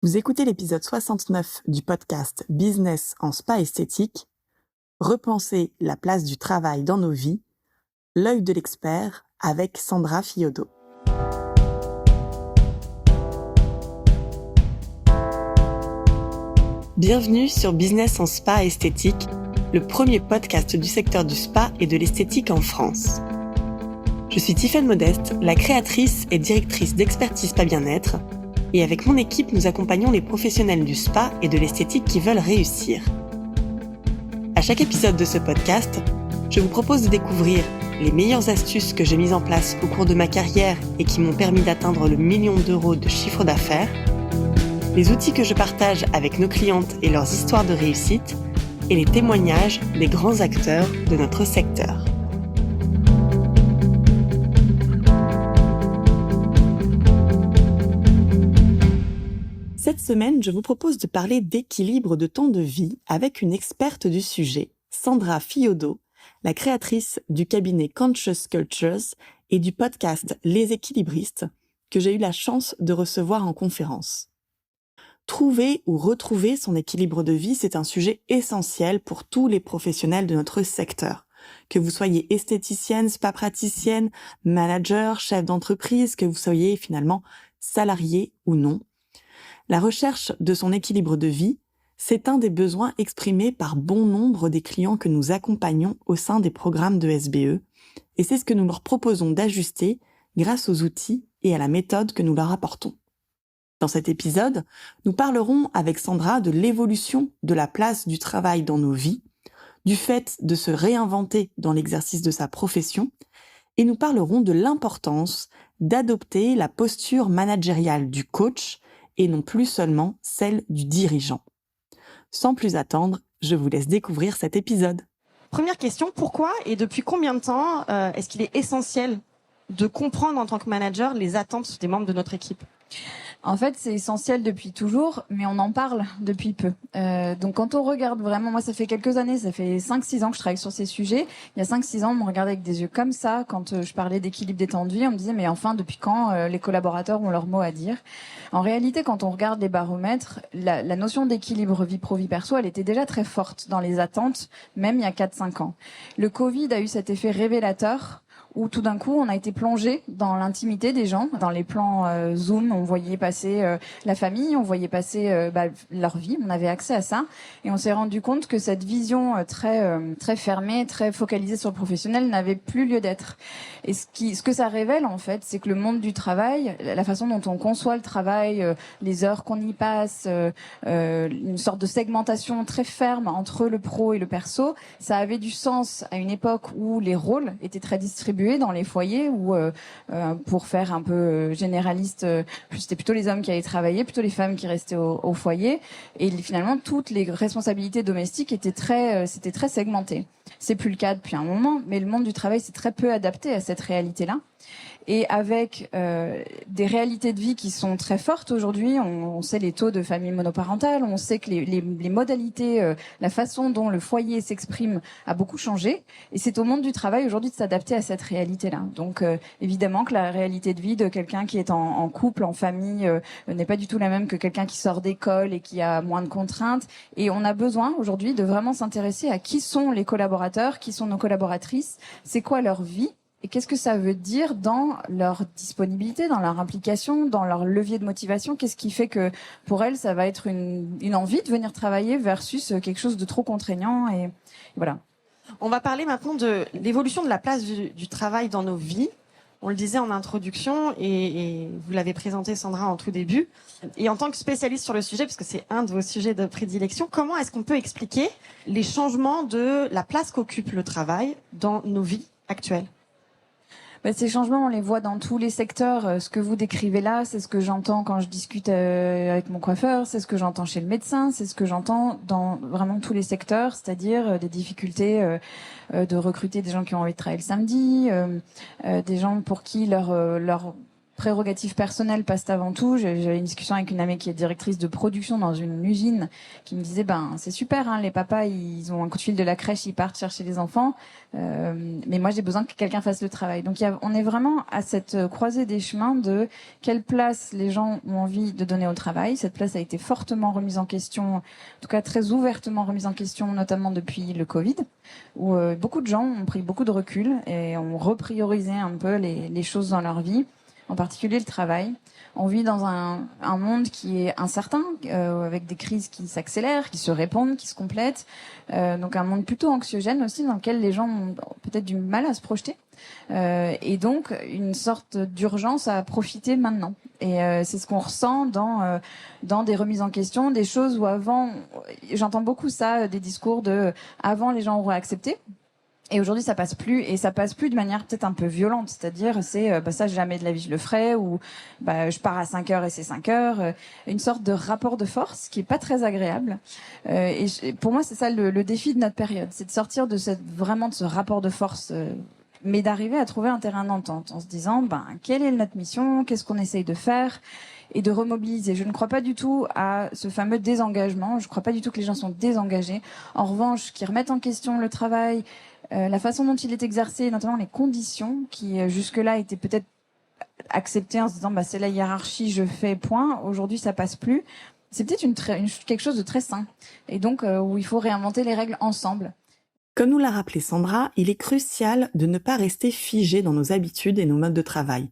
Vous écoutez l'épisode 69 du podcast Business en spa esthétique. Repenser la place du travail dans nos vies. L'œil de l'expert avec Sandra Fiodo. Bienvenue sur Business en spa esthétique, le premier podcast du secteur du spa et de l'esthétique en France. Je suis Tiffaine Modeste, la créatrice et directrice d'Expertise Spa Bien-être, et avec mon équipe, nous accompagnons les professionnels du spa et de l'esthétique qui veulent réussir. À chaque épisode de ce podcast, je vous propose de découvrir les meilleures astuces que j'ai mises en place au cours de ma carrière et qui m'ont permis d'atteindre le 1 million d'euros de chiffre d'affaires, les outils que je partage avec nos clientes et leurs histoires de réussite, et les témoignages des grands acteurs de notre secteur. Cette semaine, je vous propose de parler d'équilibre de temps de vie avec une experte du sujet, Sandra Fiodo, la créatrice du cabinet Conscious Cultures et du podcast Les Équilibristes, que j'ai eu la chance de recevoir en conférence. Trouver ou retrouver son équilibre de vie, c'est un sujet essentiel pour tous les professionnels de notre secteur. Que vous soyez esthéticienne, spa praticienne, manager, chef d'entreprise, que vous soyez finalement salarié ou non, la recherche de son équilibre de vie, c'est un des besoins exprimés par bon nombre des clients que nous accompagnons au sein des programmes de SBE, et c'est ce que nous leur proposons d'ajuster grâce aux outils et à la méthode que nous leur apportons. Dans cet épisode, nous parlerons avec Sandra de l'évolution de la place du travail dans nos vies, du fait de se réinventer dans l'exercice de sa profession, et nous parlerons de l'importance d'adopter la posture managériale du coach et non plus seulement celle du dirigeant. Sans plus attendre, je vous laisse découvrir cet épisode. Première question, pourquoi et depuis combien de temps est-ce qu'il est essentiel de comprendre en tant que manager les attentes des membres de notre équipe ? En fait, c'est essentiel depuis toujours, mais on en parle depuis peu. Donc quand on regarde vraiment, moi ça fait quelques années, ça fait 5-6 ans que je travaille sur ces sujets. Il y a 5-6 ans, on me regardait avec des yeux comme ça quand je parlais d'équilibre des temps de vie. On me disait, mais enfin, depuis quand les collaborateurs ont leur mot à dire ? En réalité, quand on regarde les baromètres, la notion d'équilibre vie pro-vie perso, elle était déjà très forte dans les attentes, même il y a 4-5 ans. Le Covid a eu cet effet révélateur où tout d'un coup, on a été plongé dans l'intimité des gens. Dans les plans Zoom, on voyait passer la famille, on voyait passer leur vie, on avait accès à ça. Et on s'est rendu compte que cette vision très fermée, très focalisée sur le professionnel n'avait plus lieu d'être. Et ce que ça révèle, en fait, c'est que le monde du travail, la façon dont on conçoit le travail, les heures qu'on y passe, une sorte de segmentation très ferme entre le pro et le perso, ça avait du sens à une époque où les rôles étaient très distribués dans les foyers où, pour faire un peu généraliste, c'était plutôt les hommes qui allaient travailler, plutôt les femmes qui restaient au foyer. Et finalement, toutes les responsabilités domestiques c'était très segmenté. C'est plus le cas depuis un moment, mais le monde du travail s'est très peu adapté à cette réalité-là. Et avec des réalités de vie qui sont très fortes aujourd'hui, on sait les taux de familles monoparentales, on sait que les modalités, la façon dont le foyer s'exprime a beaucoup changé. Et c'est au monde du travail aujourd'hui de s'adapter à cette réalité-là. Donc évidemment que la réalité de vie de quelqu'un qui est en couple, en famille, n'est pas du tout la même que quelqu'un qui sort d'école et qui a moins de contraintes. Et on a besoin aujourd'hui de vraiment s'intéresser à qui sont les collaborateurs, qui sont nos collaboratrices, c'est quoi leur vie. Et qu'est-ce que ça veut dire dans leur disponibilité, dans leur implication, dans leur levier de motivation ? Qu'est-ce qui fait que pour elles, ça va être une envie de venir travailler versus quelque chose de trop contraignant et voilà. On va parler maintenant de l'évolution de la place du travail dans nos vies. On le disait en introduction et vous l'avez présenté, Sandra, en tout début. Et en tant que spécialiste sur le sujet, parce que c'est un de vos sujets de prédilection, comment est-ce qu'on peut expliquer les changements de la place qu'occupe le travail dans nos vies actuelles ? Ces changements, on les voit dans tous les secteurs. Ce que vous décrivez là, c'est ce que j'entends quand je discute avec mon coiffeur, c'est ce que j'entends chez le médecin, c'est ce que j'entends dans vraiment tous les secteurs, c'est-à-dire des difficultés de recruter des gens qui ont envie de travailler le samedi, des gens pour qui leur prérogatives personnelles passent avant tout. J'avais une discussion avec une amie qui est directrice de production dans une usine qui me disait c'est super, hein, les papas ils ont un coup de fil de la crèche, ils partent chercher les enfants, mais moi j'ai besoin que quelqu'un fasse le travail. Donc on est vraiment à cette croisée des chemins de quelle place les gens ont envie de donner au travail. Cette place a été fortement remise en question, en tout cas très ouvertement remise en question, notamment depuis le Covid, où beaucoup de gens ont pris beaucoup de recul et ont repriorisé un peu les choses dans leur vie, en particulier le travail. On vit dans un monde qui est incertain, avec des crises qui s'accélèrent, qui se répondent, qui se complètent. Donc un monde plutôt anxiogène aussi, dans lequel les gens ont peut-être du mal à se projeter. Et donc une sorte d'urgence à profiter maintenant. Et c'est ce qu'on ressent dans des remises en question, des choses où avant, j'entends beaucoup ça, des discours de avant les gens auraient accepté. Et aujourd'hui, ça passe plus, et ça passe plus de manière peut-être un peu violente, c'est-à-dire ça jamais de la vie je le ferai, ou je pars à 5 heures et c'est 5 heures, une sorte de rapport de force qui est pas très agréable. Pour moi, c'est ça le défi de notre période, c'est de sortir de vraiment de ce rapport de force, mais d'arriver à trouver un terrain d'entente en se disant quelle est notre mission, qu'est-ce qu'on essaye de faire, et de remobiliser. Je ne crois pas du tout à ce fameux désengagement, je ne crois pas du tout que les gens sont désengagés. En revanche, qu'ils remettent en question le travail, la façon dont il est exercé, notamment les conditions qui jusque-là étaient peut-être acceptées en se disant c'est la hiérarchie, je fais point. Aujourd'hui, ça passe plus. C'est peut-être quelque chose de très sain, et donc où il faut réinventer les règles ensemble. Comme nous l'a rappelé Sandra, il est crucial de ne pas rester figé dans nos habitudes et nos modes de travail.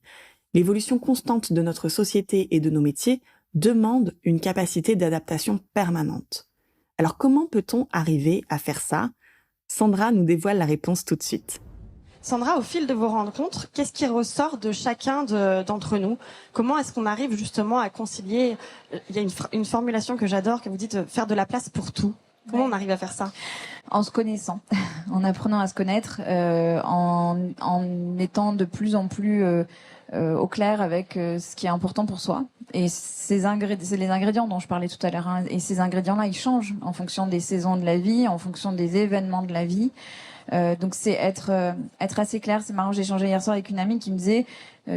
L'évolution constante de notre société et de nos métiers demande une capacité d'adaptation permanente. Alors comment peut-on arriver à faire ça ? Sandra nous dévoile la réponse tout de suite. Sandra, au fil de vos rencontres, qu'est-ce qui ressort de chacun d'entre nous ? Comment est-ce qu'on arrive justement à concilier ? Il y a une formulation que j'adore, que vous dites faire de la place pour tout. Comment on arrive à faire ça ? En se connaissant, en apprenant à se connaître, en étant de plus en plus au clair avec ce qui est important pour soi. Et c'est les ingrédients dont je parlais tout à l'heure. Hein. Et ces ingrédients-là, ils changent en fonction des saisons de la vie, en fonction des événements de la vie. Donc c'est être assez clair. C'est marrant, j'ai échangé hier soir avec une amie qui me disait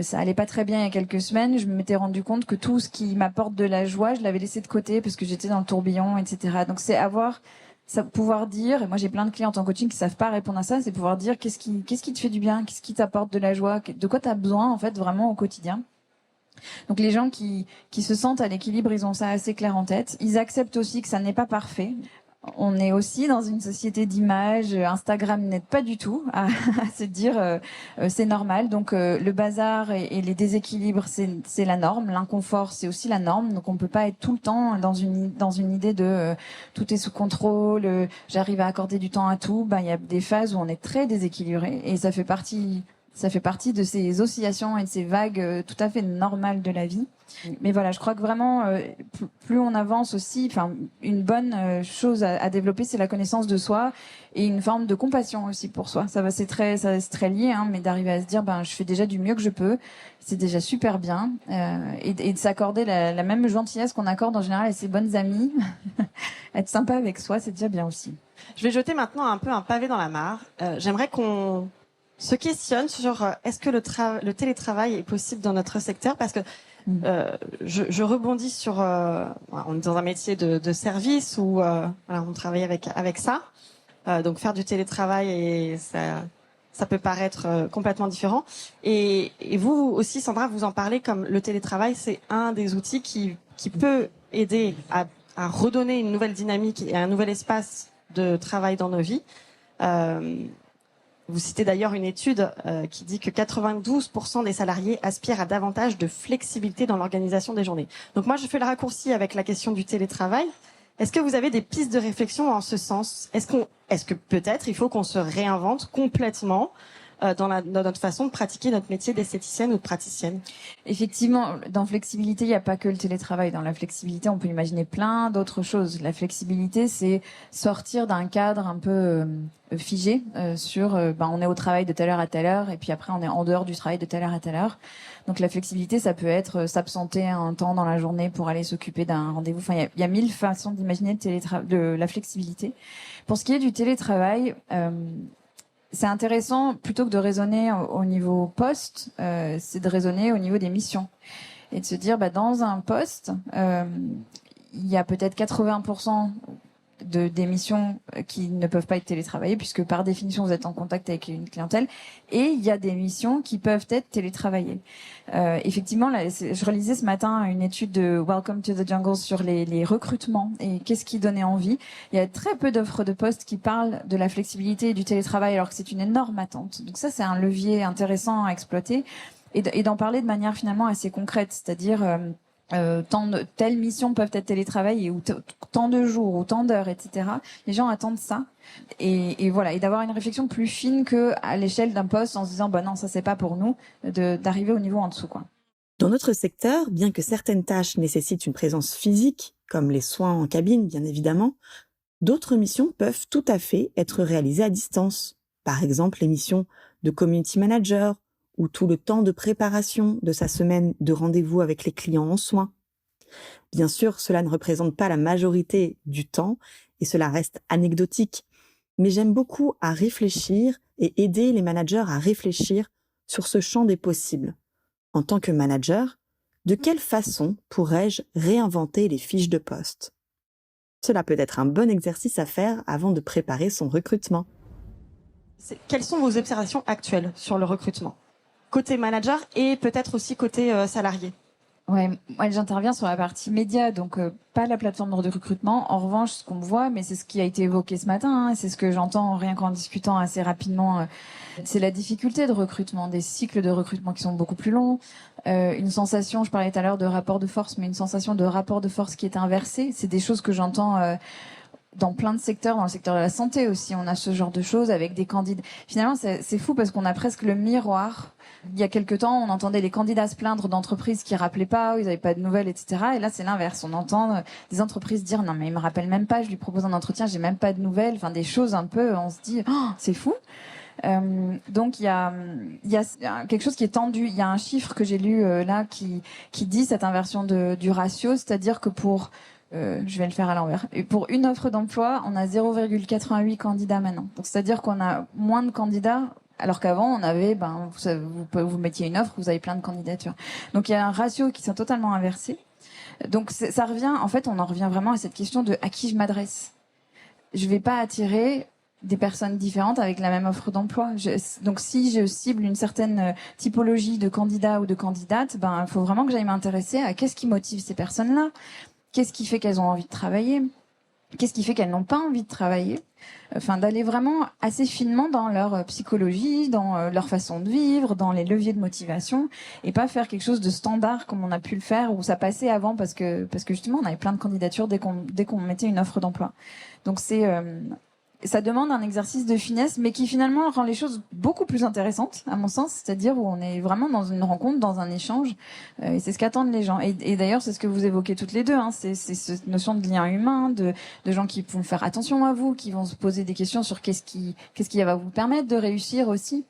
ça allait pas très bien il y a quelques semaines. Je m'étais rendu compte que tout ce qui m'apporte de la joie, je l'avais laissé de côté parce que j'étais dans le tourbillon, etc. Donc c'est pouvoir dire, et moi j'ai plein de clients en coaching qui savent pas répondre à ça, c'est pouvoir dire qu'est-ce qui te fait du bien, qu'est-ce qui t'apporte de la joie, de quoi tu as besoin en fait vraiment au quotidien. Donc les gens qui se sentent à l'équilibre, ils ont ça assez clair en tête. Ils acceptent aussi que ça n'est pas parfait. On est aussi dans une société d'image. Instagram n'aide pas du tout à se dire c'est normal. Donc le bazar et les déséquilibres, c'est la norme. L'inconfort, c'est aussi la norme. Donc on peut pas être tout le temps dans une idée de tout est sous contrôle. J'arrive à accorder du temps à tout. Il y a des phases où on est très déséquilibré et ça fait partie de ces oscillations et de ces vagues tout à fait normales de la vie. Mais voilà, je crois que vraiment, plus on avance aussi, une bonne chose à développer, c'est la connaissance de soi et une forme de compassion aussi pour soi. C'est très lié, hein, mais d'arriver à se dire, je fais déjà du mieux que je peux, c'est déjà super bien, et de s'accorder la même gentillesse qu'on accorde en général à ses bonnes amies. Être sympa avec soi, c'est déjà bien aussi. Je vais jeter maintenant un peu un pavé dans la mare. J'aimerais qu'on se questionne sur est-ce que le télétravail est possible dans notre secteur, parce que je rebondis sur on est dans un métier de service où on travaille avec ça, donc faire du télétravail et ça peut paraître complètement différent, et vous aussi Sandra, vous en parlez comme le télétravail c'est un des outils qui peut aider à redonner une nouvelle dynamique et un nouvel espace de travail dans nos vies. Vous citez d'ailleurs une étude qui dit que 92% des salariés aspirent à davantage de flexibilité dans l'organisation des journées. Donc moi, je fais le raccourci avec la question du télétravail. Est-ce que vous avez des pistes de réflexion en ce sens ? Est-ce que peut-être il faut qu'on se réinvente complètement dans notre façon de pratiquer notre métier d'esthéticienne ou de praticienne ? Effectivement, dans flexibilité, il n'y a pas que le télétravail. Dans la flexibilité, on peut imaginer plein d'autres choses. La flexibilité, c'est sortir d'un cadre un peu figé sur on est au travail de telle heure à telle heure et puis après on est en dehors du travail de telle heure à telle heure. Donc la flexibilité, ça peut être s'absenter un temps dans la journée pour aller s'occuper d'un rendez-vous. Il y a 1000 façons d'imaginer la flexibilité. Pour ce qui est du télétravail, c'est intéressant, plutôt que de raisonner au niveau poste, c'est de raisonner au niveau des missions. Et de se dire, dans un poste, il y a peut-être 80% des missions qui ne peuvent pas être télétravaillées, puisque par définition, vous êtes en contact avec une clientèle. Et il y a des missions qui peuvent être télétravaillées. Effectivement, là, je relisais ce matin une étude de Welcome to the Jungle sur les recrutements et qu'est-ce qui donnait envie. Il y a très peu d'offres de postes qui parlent de la flexibilité et du télétravail, alors que c'est une énorme attente. Donc ça, c'est un levier intéressant à exploiter et d'en parler de manière finalement assez concrète, c'est-à-dire telles missions peuvent être télétravaillées ou tant de jours ou tant d'heures, etc. Les gens attendent ça. Et voilà, et d'avoir une réflexion plus fine que à l'échelle d'un poste en se disant non, ça c'est pas pour nous, d'arriver au niveau en dessous, quoi. Dans notre secteur, bien que certaines tâches nécessitent une présence physique, comme les soins en cabine bien évidemment, d'autres missions peuvent tout à fait être réalisées à distance. Par exemple, les missions de community manager ou tout le temps de préparation de sa semaine de rendez-vous avec les clients en soins. Bien sûr, cela ne représente pas la majorité du temps et cela reste anecdotique, mais j'aime beaucoup à réfléchir et aider les managers à réfléchir sur ce champ des possibles. En tant que manager, de quelle façon pourrais-je réinventer les fiches de poste ? Cela peut être un bon exercice à faire avant de préparer son recrutement. Quelles sont vos observations actuelles sur le recrutement ? Côté manager et peut-être aussi côté salarié. Ouais, moi j'interviens sur la partie média, donc pas la plateforme de recrutement. En revanche, ce qu'on voit, mais c'est ce qui a été évoqué ce matin, c'est ce que j'entends rien qu'en discutant assez rapidement, c'est la difficulté de recrutement, des cycles de recrutement qui sont beaucoup plus longs, une sensation, je parlais tout à l'heure de rapport de force, mais une sensation de rapport de force qui est inversée. C'est des choses que j'entends dans plein de secteurs, dans le secteur de la santé aussi, on a ce genre de choses avec des candidats. Finalement, c'est fou parce qu'on a presque le miroir. Il y a quelque temps, on entendait les candidats se plaindre d'entreprises qui rappelaient pas, où ils n'avaient pas de nouvelles, etc. Et là, c'est l'inverse. On entend des entreprises dire non, mais il me rappelle même pas, je lui propose un entretien, j'ai même pas de nouvelles. Enfin, des choses un peu, on se dit, oh, c'est fou. Donc il y a quelque chose qui est tendu. Il y a un chiffre que j'ai lu là qui dit cette inversion du ratio, c'est-à-dire que pour je vais le faire à l'envers. Et pour une offre d'emploi, on a 0,88 candidats maintenant. Donc c'est-à-dire qu'on a moins de candidats, alors qu'avant on avait, vous mettiez une offre, vous avez plein de candidatures. Donc il y a un ratio qui s'est totalement inversé. Donc ça revient, en fait, on en revient vraiment à cette question de à qui je m'adresse. Je vais pas attirer des personnes différentes avec la même offre d'emploi. Donc si je cible une certaine typologie de candidats ou de candidates, il faut vraiment que j'aille m'intéresser à qu'est-ce qui motive ces personnes-là. Qu'est-ce qui fait qu'elles ont envie de travailler ? Qu'est-ce qui fait qu'elles n'ont pas envie de travailler ? Enfin, d'aller vraiment assez finement dans leur psychologie, dans leur façon de vivre, dans les leviers de motivation, et pas faire quelque chose de standard comme on a pu le faire, où ça passait avant parce que justement on avait plein de candidatures dès qu'on mettait une offre d'emploi. Donc ça demande un exercice de finesse, mais qui finalement rend les choses beaucoup plus intéressantes, à mon sens, c'est-à-dire où on est vraiment dans une rencontre, dans un échange, et c'est ce qu'attendent les gens. Et d'ailleurs, c'est ce que vous évoquez toutes les deux, c'est cette notion de lien humain, de gens qui vont faire attention à vous, qui vont se poser des questions sur qu'est-ce qui va vous permettre de réussir aussi.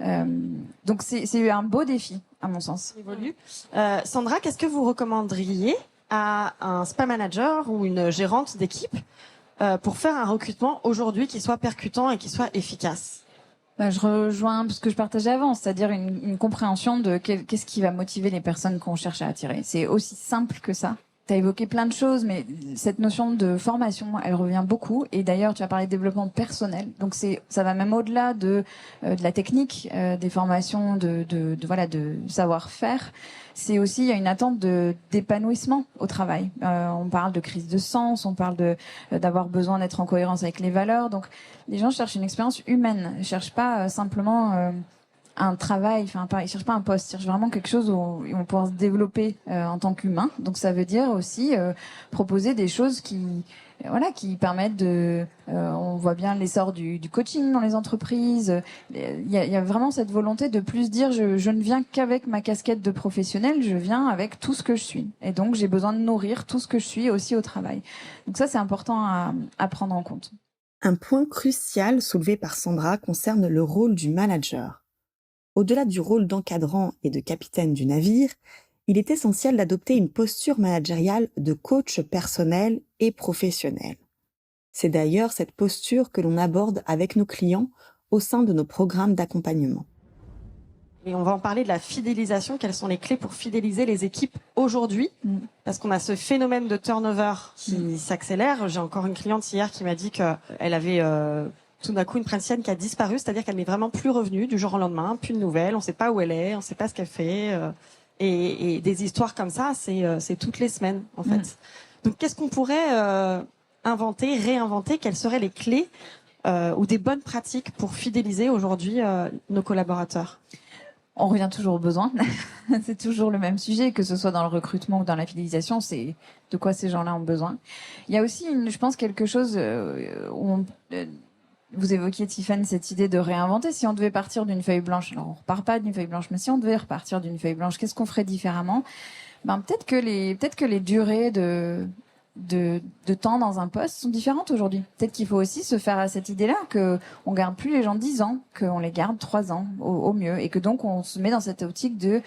Donc c'est un beau défi, à mon sens. Sandra, qu'est-ce que vous recommanderiez à un spa manager ou une gérante d'équipe pour faire un recrutement aujourd'hui qui soit percutant et qui soit efficace? Je rejoins ce que je partageais avant, c'est-à-dire une compréhension de qu'est-ce qui va motiver les personnes qu'on cherche à attirer. C'est aussi simple que ça. Tu as évoqué plein de choses, mais cette notion de formation, elle revient beaucoup. Et d'ailleurs, tu as parlé de développement personnel. Donc ça va même au-delà de la technique, des formations, de savoir-faire. C'est aussi, il y a une attente d'épanouissement au travail. On parle de crise de sens, on parle d'avoir besoin d'être en cohérence avec les valeurs. Donc les gens cherchent une expérience humaine. Ils cherchent pas simplement un travail, ils cherchent pas un poste, ils cherchent vraiment quelque chose où ils vont pouvoir se développer en tant qu'humain. Donc ça veut dire aussi proposer des choses qui permettent on voit bien l'essor du coaching dans les entreprises. Il y a vraiment cette volonté de plus dire je ne viens qu'avec ma casquette de professionnel, je viens avec tout ce que je suis. Et donc j'ai besoin de nourrir tout ce que je suis aussi au travail. Donc ça c'est important à prendre en compte. Un point crucial soulevé par Sandra concerne le rôle du manager. Au-delà du rôle d'encadrant et de capitaine du navire, il est essentiel d'adopter une posture managériale de coach personnel et professionnel. C'est d'ailleurs cette posture que l'on aborde avec nos clients au sein de nos programmes d'accompagnement. Et on va en parler de la fidélisation. Quelles sont les clés pour fidéliser les équipes aujourd'hui? Parce qu'on a ce phénomène de turnover qui s'accélère. J'ai encore une cliente hier qui m'a dit qu'elle avait tout d'un coup une praticienne qui a disparu, c'est-à-dire qu'elle n'est vraiment plus revenue du jour au lendemain, plus de nouvelles, on ne sait pas où elle est, on ne sait pas ce qu'elle fait. Et des histoires comme ça, c'est toutes les semaines en fait. Donc qu'est-ce qu'on pourrait inventer, réinventer? Quelles seraient les clés ou des bonnes pratiques pour fidéliser aujourd'hui nos collaborateurs? On revient toujours aux besoins. C'est toujours le même sujet, que ce soit dans le recrutement ou dans la fidélisation, c'est de quoi ces gens-là ont besoin. Il y a aussi, je pense, quelque chose où vous évoquiez, Tiffany, cette idée de réinventer. Si on devait partir d'une feuille blanche, alors on repart pas d'une feuille blanche, mais si on devait repartir d'une feuille blanche, qu'est-ce qu'on ferait différemment? Peut-être que les durées de temps dans un poste sont différentes aujourd'hui. Peut-être qu'il faut aussi se faire à cette idée-là que on garde plus les gens 10 ans, qu'on les garde 3 ans au mieux, et que donc on se met dans cette optique de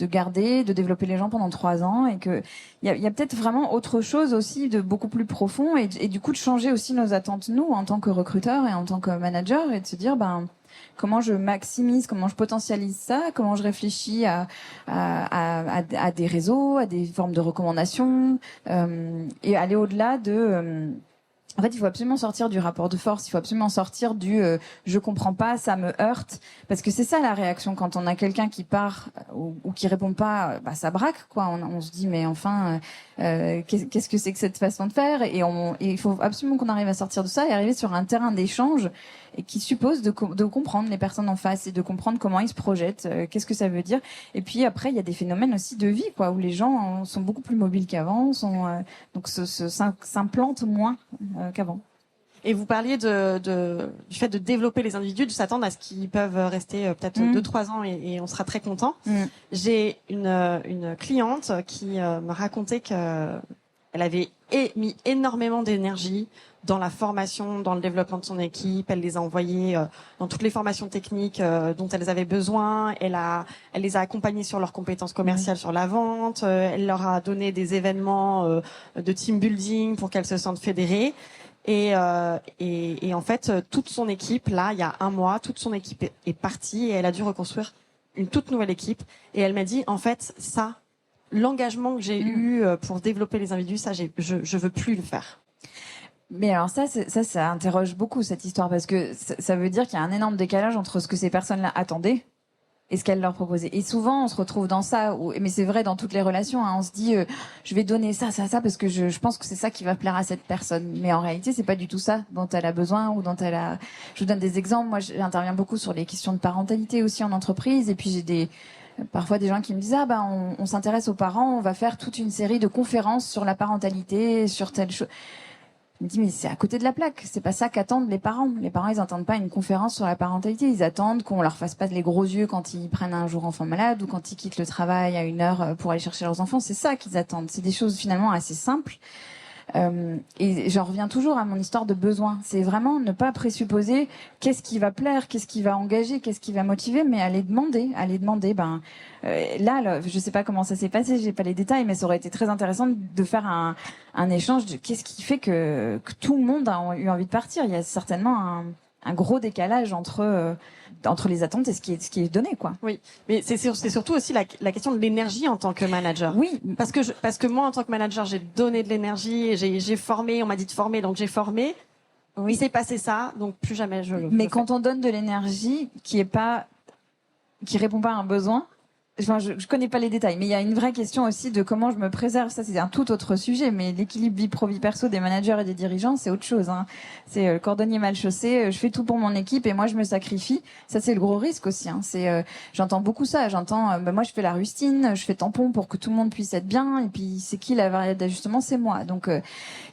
garder, de développer les gens pendant 3 ans, et que il y a peut-être vraiment autre chose aussi de beaucoup plus profond, et du coup de changer aussi nos attentes, nous, en tant que recruteurs et en tant que managers, et de se dire comment je maximise, comment je potentialise ça, comment je réfléchis à des réseaux, à des formes de recommandations, et aller au-delà de... En fait, il faut absolument sortir du rapport de force, il faut absolument sortir du je comprends pas, ça me heurte, parce que c'est ça la réaction quand on a quelqu'un qui part ou qui répond pas, ça braque quoi. On se dit mais enfin qu'est-ce que c'est que cette façon de faire, et il faut absolument qu'on arrive à sortir de ça et arriver sur un terrain d'échange et qui suppose de comprendre les personnes en face et de comprendre comment ils se projettent, qu'est-ce que ça veut dire. Et puis après, il y a des phénomènes aussi de vie, quoi, où les gens sont beaucoup plus mobiles qu'avant, donc s'implantent moins qu'avant. Et vous parliez du fait de développer les individus, de s'attendre à ce qu'ils peuvent rester peut-être 2-3 ans et on sera très content. J'ai une cliente qui me racontait qu'elle avait mis énormément d'énergie dans la formation, dans le développement de son équipe. Elle les a envoyés dans toutes les formations techniques dont elles avaient besoin. Elle les a accompagnés sur leurs compétences commerciales, sur la vente. Elle leur a donné des événements de team building pour qu'elles se sentent fédérées. Et en fait, toute son équipe, là, il y a un mois, toute son équipe est partie et elle a dû reconstruire une toute nouvelle équipe. Et elle m'a dit, en fait, ça, l'engagement que j'ai eu pour développer les individus, ça, je veux plus le faire. Mais alors ça interroge beaucoup cette histoire, parce que ça veut dire qu'il y a un énorme décalage entre ce que ces personnes-là attendaient et ce qu'elles leur proposaient. Et souvent, on se retrouve dans ça, mais c'est vrai dans toutes les relations, hein, on se dit je vais donner ça parce que je pense que c'est ça qui va plaire à cette personne. Mais en réalité, c'est pas du tout ça dont elle a besoin ou dont elle a... Je vous donne des exemples. Moi, j'interviens beaucoup sur les questions de parentalité aussi en entreprise, et puis j'ai parfois des gens qui me disent on s'intéresse aux parents, on va faire toute une série de conférences sur la parentalité, sur telle chose. Je me dis, mais c'est à côté de la plaque. C'est pas ça qu'attendent les parents. Les parents, ils n'attendent pas une conférence sur la parentalité. Ils attendent qu'on leur fasse pas les gros yeux quand ils prennent un jour enfant malade ou quand ils quittent le travail à 1h pour aller chercher leurs enfants. C'est ça qu'ils attendent. C'est des choses finalement assez simples. Et j'en reviens toujours à mon histoire de besoin. C'est vraiment ne pas présupposer qu'est-ce qui va plaire, qu'est-ce qui va engager, qu'est-ce qui va motiver, mais aller demander. Là, je sais pas comment ça s'est passé, j'ai pas les détails, mais ça aurait été très intéressant de faire un échange de qu'est-ce qui fait que tout le monde a eu envie de partir. Il y a certainement un gros décalage entre les attentes et ce qui est donné, quoi. Oui, mais c'est surtout aussi la question de l'énergie en tant que manager. Oui, parce que moi en tant que manager, j'ai donné de l'énergie, et j'ai formé, on m'a dit de former, donc j'ai formé. Oui, il s'est passé ça, donc plus jamais je le fais. Mais quand on donne de l'énergie qui répond pas à un besoin, enfin, je connais pas les détails, mais il y a une vraie question aussi de comment je me préserve. Ça, c'est un tout autre sujet, mais l'équilibre vie pro, vie perso des managers et des dirigeants, c'est autre chose, hein. C'est le cordonnier mal chaussé, je fais tout pour mon équipe et moi, je me sacrifie. Ça, c'est le gros risque aussi, hein. J'entends beaucoup ça. J'entends, moi, je fais la rustine, je fais tampon pour que tout le monde puisse être bien, et puis c'est qui la variable d'ajustement? C'est moi. Donc,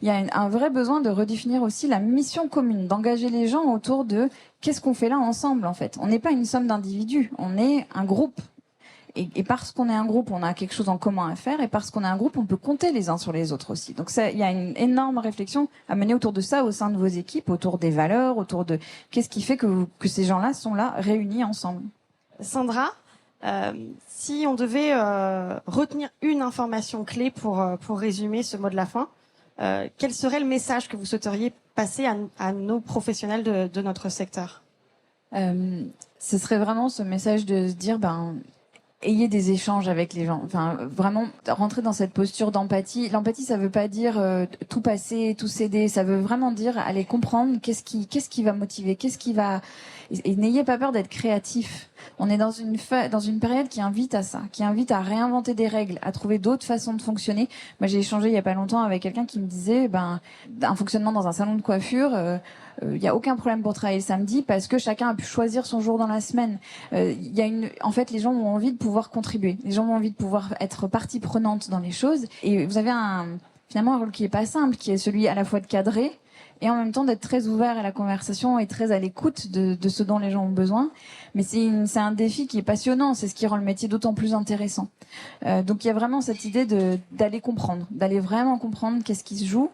il y a un vrai besoin de redéfinir aussi la mission commune, d'engager les gens autour de qu'est-ce qu'on fait là ensemble, en fait. On n'est pas une somme d'individus, on est un groupe. Et parce qu'on est un groupe, on a quelque chose en commun à faire, et parce qu'on est un groupe, on peut compter les uns sur les autres aussi. Donc il y a une énorme réflexion à mener autour de ça au sein de vos équipes, autour des valeurs, autour de qu'est-ce qui fait que ces gens-là sont là, réunis ensemble. Sandra, si on devait retenir une information clé pour résumer ce mot de la fin, quel serait le message que vous souhaiteriez passer à nos professionnels de notre secteur ? Ce serait vraiment ce message de se dire, ayez des échanges avec les gens. Enfin, vraiment rentrer dans cette posture d'empathie. L'empathie, ça veut pas dire tout passer, tout céder. Ça veut vraiment dire aller comprendre qu'est-ce qui va motiver, qu'est-ce qui va. Et n'ayez pas peur d'être créatif. On est dans une période qui invite à ça, qui invite à réinventer des règles, à trouver d'autres façons de fonctionner. Moi, j'ai échangé il y a pas longtemps avec quelqu'un qui me disait, un fonctionnement dans un salon de coiffure. Il y a aucun problème pour travailler le samedi parce que chacun a pu choisir son jour dans la semaine. En fait, les gens ont envie de pouvoir contribuer. Les gens ont envie de pouvoir être partie prenante dans les choses. Et vous avez finalement un rôle qui est pas simple, qui est celui à la fois de cadrer et en même temps d'être très ouvert à la conversation et très à l'écoute de ce dont les gens ont besoin. Mais c'est un défi qui est passionnant. C'est ce qui rend le métier d'autant plus intéressant. Donc il y a vraiment cette idée d'aller comprendre, d'aller vraiment comprendre qu'est-ce qui se joue.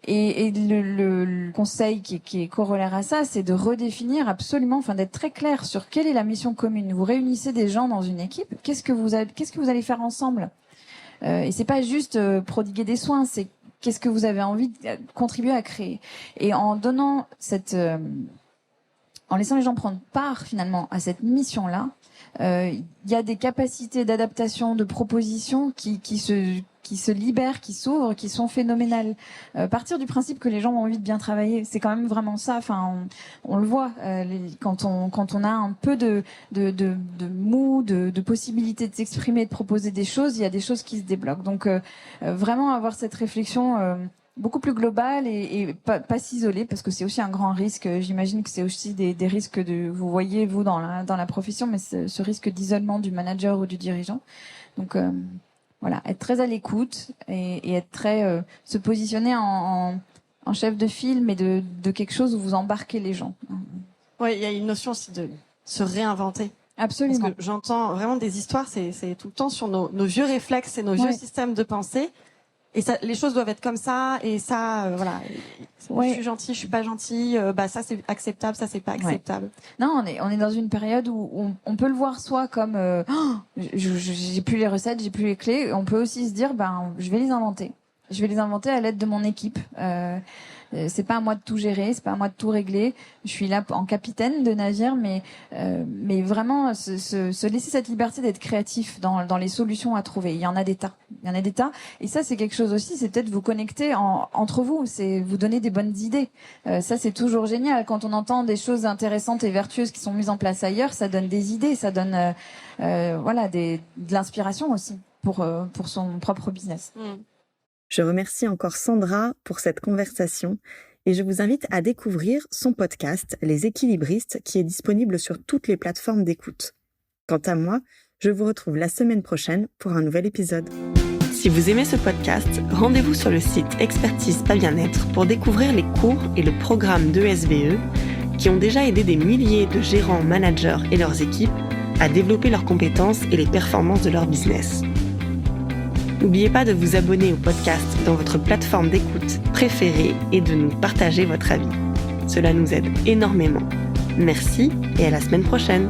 Et le conseil qui est corollaire à ça, c'est de redéfinir absolument, d'être très clair sur quelle est la mission commune. Vous réunissez des gens dans une équipe. Qu'est-ce que vous allez faire ensemble? Et c'est pas juste prodiguer des soins, c'est qu'est-ce que vous avez envie de contribuer à créer. Et en donnant en laissant les gens prendre part finalement à cette mission-là, il y a des capacités d'adaptation, de proposition qui se libèrent, qui s'ouvrent, qui sont phénoménales. Partir du principe que les gens ont envie de bien travailler, c'est quand même vraiment ça. On le voit quand on a un peu de mou, de possibilité de s'exprimer, de proposer des choses, il y a des choses qui se débloquent. Donc vraiment avoir cette réflexion beaucoup plus globale et pas s'isoler, parce que c'est aussi un grand risque. J'imagine que c'est aussi des risques vous voyez vous dans la profession, mais ce risque d'isolement du manager ou du dirigeant. Donc voilà, être très à l'écoute et être très se positionner en chef de file, mais de quelque chose où vous embarquez les gens. Oui, il y a une notion aussi de se réinventer. Absolument. Parce que j'entends vraiment des histoires, c'est tout le temps sur nos vieux réflexes et nos vieux systèmes de pensée. Et ça, les choses doivent être comme ça, et ça, voilà. Je suis gentil, je suis pas gentil. Ça c'est acceptable, ça c'est pas acceptable. Non, on est dans une période où on peut le voir soit comme j'ai plus les recettes, j'ai plus les clés. On peut aussi se dire je vais les inventer. Je vais les inventer à l'aide de mon équipe. C'est pas à moi de tout gérer, c'est pas à moi de tout régler. Je suis là en capitaine de navire, mais vraiment se laisser cette liberté d'être créatif dans les solutions à trouver. Il y en a des tas. Et ça, c'est quelque chose aussi. C'est peut-être vous connecter entre vous. C'est vous donner des bonnes idées. Ça, c'est toujours génial. Quand on entend des choses intéressantes et vertueuses qui sont mises en place ailleurs, ça donne des idées, ça donne de l'inspiration aussi pour son propre business. Je remercie encore Sandra pour cette conversation et je vous invite à découvrir son podcast Les Équilibristes qui est disponible sur toutes les plateformes d'écoute. Quant à moi, je vous retrouve la semaine prochaine pour un nouvel épisode. Si vous aimez ce podcast, rendez-vous sur le site Expertise Pas Bien-être pour découvrir les cours et le programme d'ESVE qui ont déjà aidé des milliers de gérants, managers et leurs équipes à développer leurs compétences et les performances de leur business. N'oubliez pas de vous abonner au podcast dans votre plateforme d'écoute préférée et de nous partager votre avis. Cela nous aide énormément. Merci et à la semaine prochaine.